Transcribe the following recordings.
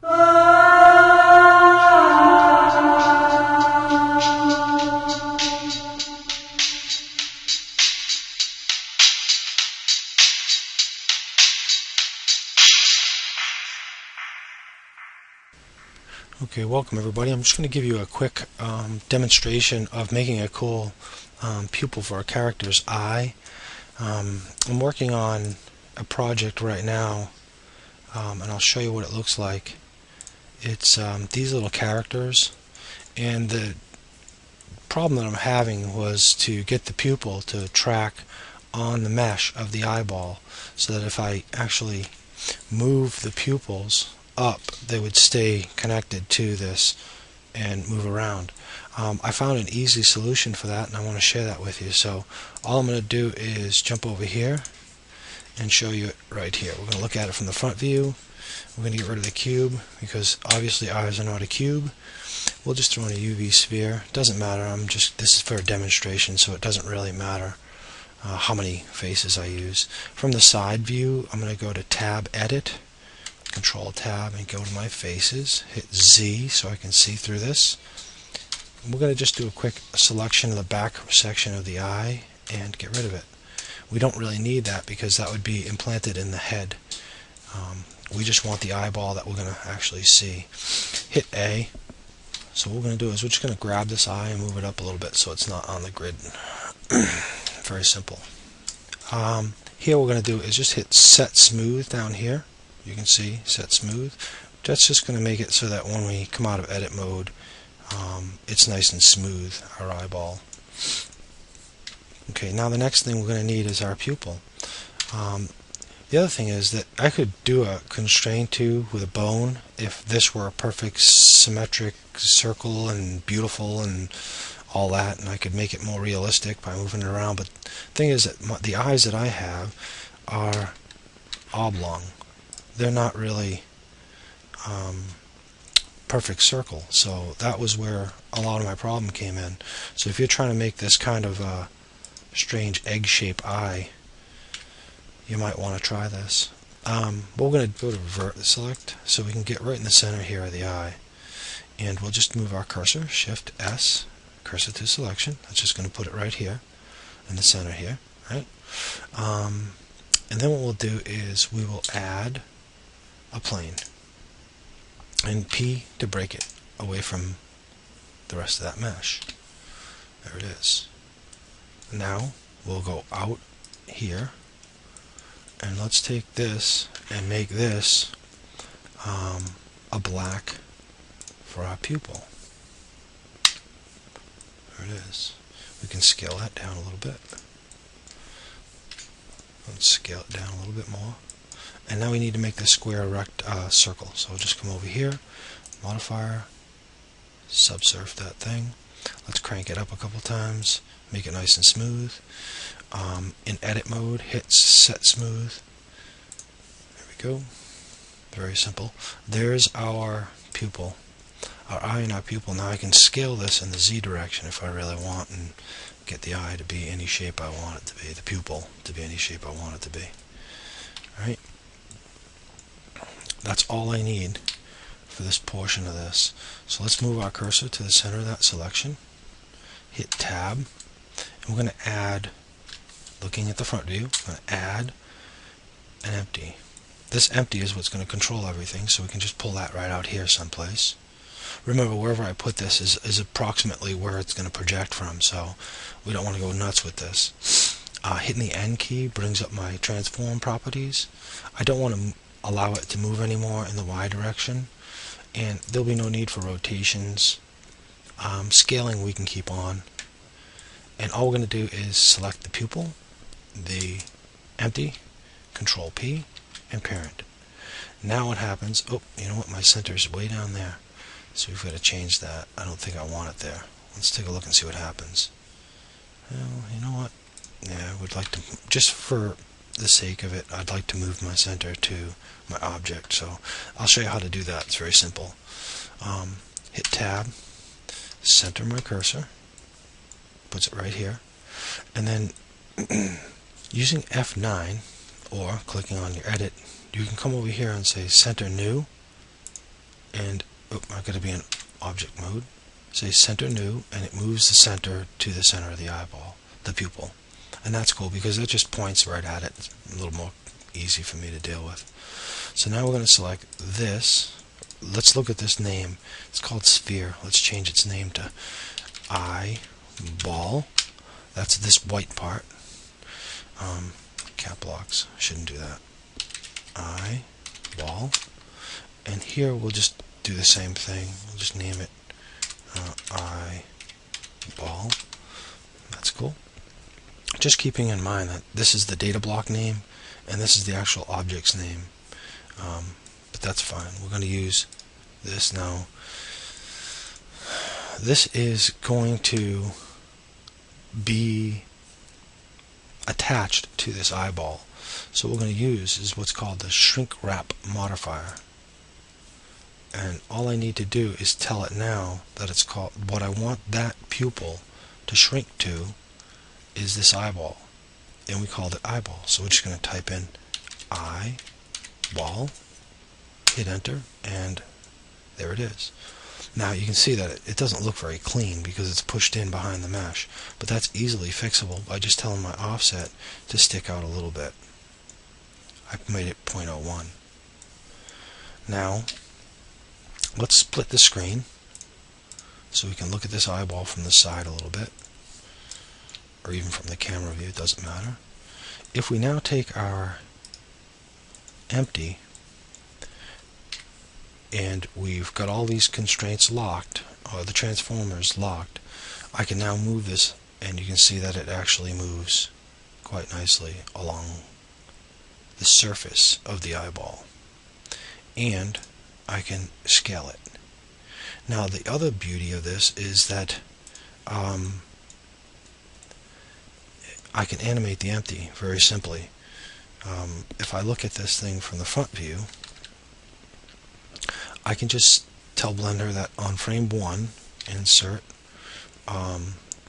Okay, welcome everybody. I'm just going to give you a quick demonstration of making a cool pupil for a character's eye. I'm working on a project right now, and I'll show you what it looks like. It's these little characters, and the problem that I'm having was to get the pupil to track on the mesh of the eyeball, so that if I actually move the pupils up, they would stay connected to this and move around. I found an easy solution for that, and I want to share that with you. So all I'm going to do is jump over here and show you it right here. We're going to look at it from the front view. We're going to get rid of the cube because obviously eyes are not a cube. We'll just throw in a UV sphere. Doesn't matter. This is for a demonstration, so it doesn't really matter how many faces I use. From the side view, I'm going to go to Tab Edit, Control Tab, and go to my faces. Hit Z so I can see through this. We're going to just do a quick selection of the back section of the eye and get rid of it. We don't really need that because that would be implanted in the head. We just want the eyeball that we're going to actually see. Hit A. So what we're going to do is we're just going to grab this eye and move it up a little bit so it's not on the grid. Very simple. Here what we're going to do is just hit Set Smooth down here. You can see Set Smooth. That's just going to make it so that when we come out of edit mode, it's nice and smooth, our eyeball. Okay, now the next thing we're going to need is our pupil. The other thing is that I could do a constraint tube with a bone if this were a perfect symmetric circle and beautiful and all that, and I could make it more realistic by moving it around. But the thing is that the eyes that I have are oblong. They're not really perfect circle, so that was where a lot of my problem came in. So if you're trying to make this kind of a strange egg-shaped eye, you might want to try this. But we're going to go to Vert Select so we can get right in the center here of the eye, and we'll just move our cursor, Shift S, cursor to selection. That's just going to put it right here in the center here, right? And then what we'll do is we will add a plane and P to break it away from the rest of that mesh. There it is. Now we'll go out here, and let's take this and make this a black for our pupil. There it is. We can scale that down a little bit. Let's scale it down a little bit more. And now we need to make this square a circle. So we'll just come over here, modifier, subsurf that thing. Let's crank it up a couple times, make it nice and smooth. In edit mode, hit Set Smooth. There we go. Very simple. There's our pupil, our eye and our pupil. Now I can scale this in the Z direction if I really want and get the eye to be any shape I want it to be, the pupil to be any shape I want it to be. Alright. That's all I need for this portion of this. So let's move our cursor to the center of that selection. Hit Tab. And we're going to add, looking at the front view, we're going to add an empty. This empty is what's going to control everything, so we can just pull that right out here someplace. Remember, wherever I put this is approximately where it's going to project from, so we don't want to go nuts with this. Hitting the N key brings up my transform properties. I don't want to allow it to move anymore in the Y direction, and there'll be no need for rotations. Scaling we can keep on, and all we're going to do is select the pupil, the empty, Control P, and parent. Now what happens, oh, you know what, my center is way down there, so we've got to change that. I don't think I want it there. Let's take a look and see what happens. Well, you know what, yeah, I would like to, just for the sake of it, I'd like to move my center to my object, so I'll show you how to do that. It's very simple. Hit Tab, center my cursor, puts it right here, and then using F9 or clicking on your edit, you can come over here and say Center New, and I've got to be in object mode. Say center new, and it moves the center to the center of the eyeball, the pupil. And that's cool because it just points right at it. It's a little more easy for me to deal with. So now we're going to select this. Let's look at this name. It's called sphere. Let's change its name to eyeball. That's this white part. Cap locks. Shouldn't do that. Eyeball. And here we'll just do the same thing. We'll just name it eyeball. That's cool. Just keeping in mind that this is the data block name and this is the actual object's name. But that's fine. We're going to use this now. This is going to be attached to this eyeball. So what we're going to use is what's called the shrink wrap modifier. And all I need to do is tell it now that it's called, what I want that pupil to shrink to is this eyeball. And we called it eyeball. So we're just going to type in eyeball, hit enter, and there it is. Now you can see that it doesn't look very clean because it's pushed in behind the mesh, but that's easily fixable by just telling my offset to stick out a little bit. I've made it 0.01. Now let's split the screen so we can look at this eyeball from the side a little bit, or even from the camera view, it doesn't matter. If we now take our empty and we've got all these constraints locked, or the transformers locked, I can now move this, and you can see that it actually moves quite nicely along the surface of the eyeball. And I can scale it. Now the other beauty of this is that I can animate the empty very simply. If I look at this thing from the front view, I can just tell Blender that on frame 1, insert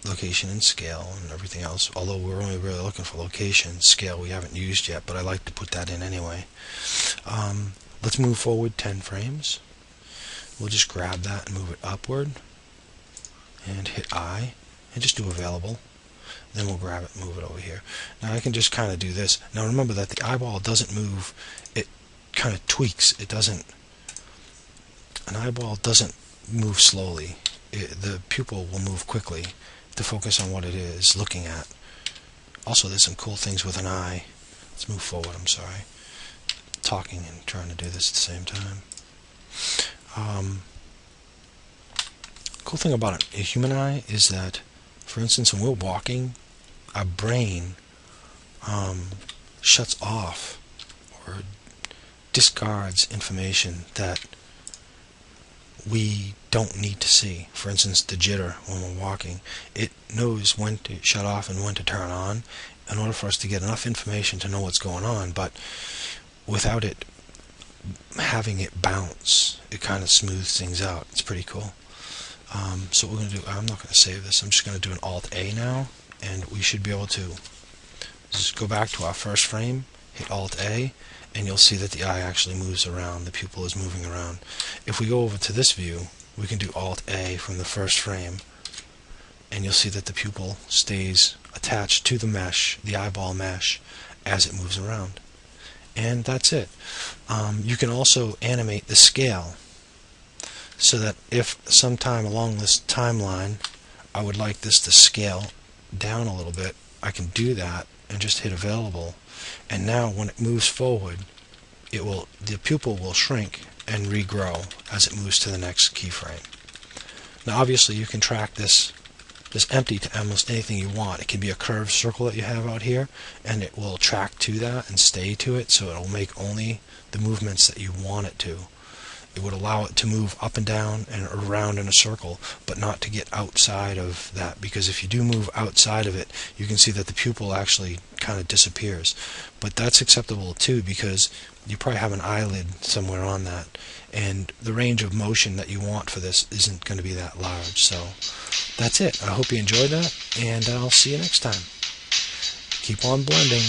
location and scale and everything else, although we're only really looking for location. Scale we haven't used yet, but I like to put that in anyway. Let's move forward 10 frames. We'll just grab that and move it upward and hit I and just do available. Then we'll grab it and move it over here. Now I can just kind of do this. Now remember that the eyeball doesn't move, it kind of tweaks. It doesn't, an eyeball doesn't move slowly. The pupil will move quickly to focus on what it is looking at. Also, there's some cool things with an eye. Let's move forward, I'm sorry. Talking and trying to do this at the same time. Cool thing about a human eye is that, for instance, when we're walking, our brain shuts off or discards information that we don't need to see. For instance, the jitter when we're walking, it knows when to shut off and when to turn on in order for us to get enough information to know what's going on, but without it having it bounce, it kind of smooths things out. It's pretty cool. So what we're going to do, I'm not going to save this, I'm just going to do an Alt-A now, and we should be able to just go back to our first frame, hit Alt-A, and you'll see that the eye actually moves around, the pupil is moving around. If we go over to this view, we can do Alt-A from the first frame, and you'll see that the pupil stays attached to the mesh, the eyeball mesh, as it moves around. And that's it. You can also animate the scale, so that if sometime along this timeline I would like this to scale down a little bit, I can do that and just hit available, and now when it moves forward, the pupil will shrink and regrow as it moves to the next keyframe. Now obviously you can track this empty to almost anything you want. It can be a curved circle that you have out here, and it will track to that and stay to it, so it'll make only the movements that you want it to. It would allow it to move up and down and around in a circle, but not to get outside of that, because if you do move outside of it, you can see that the pupil actually kind of disappears. But that's acceptable too, because you probably have an eyelid somewhere on that, and the range of motion that you want for this isn't going to be that large. So that's it. I hope you enjoyed that, and I'll see you next time. Keep on blending.